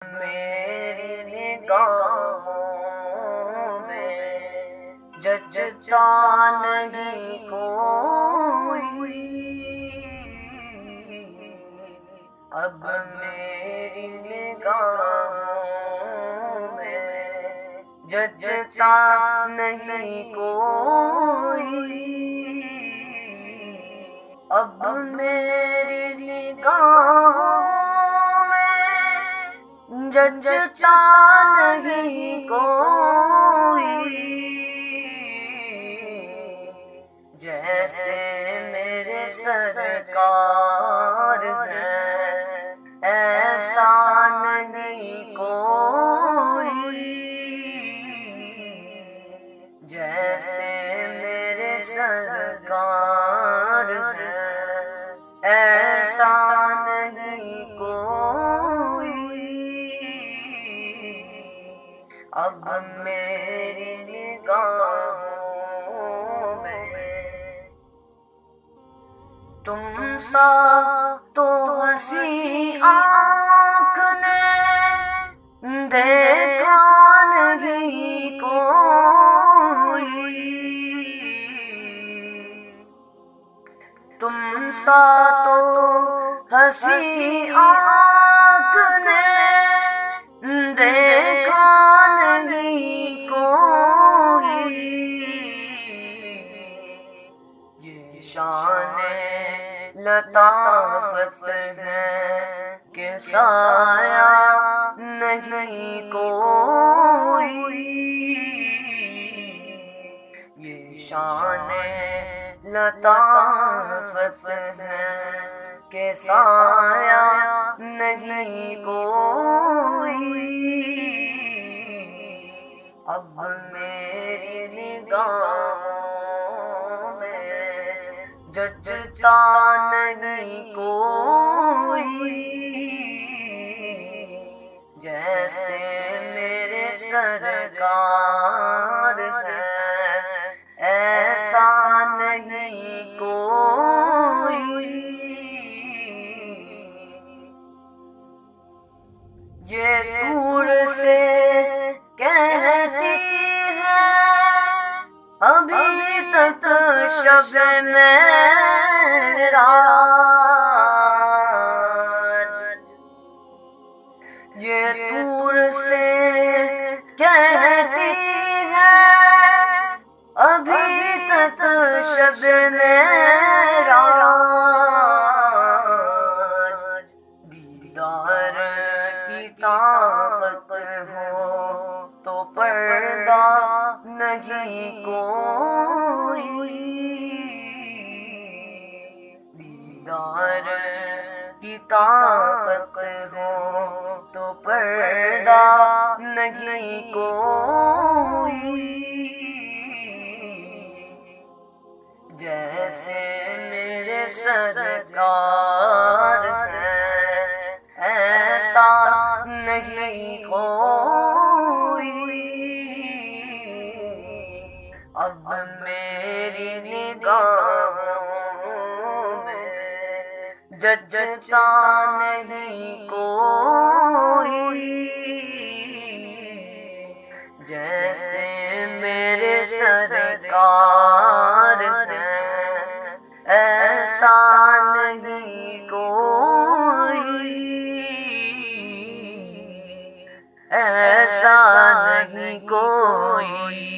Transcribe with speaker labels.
Speaker 1: میری نگاہوں میں جچتا نہیں کوئی، اب میری نگاہوں میں جچتا نہیں کوئی، اب میری نگاہوں جچتا نہیں کوئی، جیسے میرے سرکار ہیں ایسا نہیں کوئی، جیسے میرے سرکار ہیں ایسا نہیں کوئی، اب میری نگاہوں میں تم سا تو ہنسی آنکھ نے دیکھا نہیں کوئی، تم سا تو ہنسی آنکھ نے دیکھا نہیں کوئی، یہ شان لطافت ہے کہ سایہ نہیں کوئی، یہ شان لطافت ہے کہ سایہ نہیں کوئی، اب میری نگاہوں میں جچتا نہیں کوئی، جیسے میرے سرکار ہیں ایسا نہیں کوئی، یہ دور سے کہتی ہے ابھی تک شب معراج، یہ دور سے کہتی ہے ابھی تک شب معراج، دیدار کی طاقت ہو تو پردہ نہیں کوئی، دیدار کی طاقت ہو تو پردہ نہیں کوئی، جیسے میرے سرکار ہیں ایسا نہیں کوئی، اب میری نگاہوں میں جچتا نہیں کوئی، جیسے میرے سرکار ہیں ایسا نہیں کوئی، ایسا نہیں کوئی۔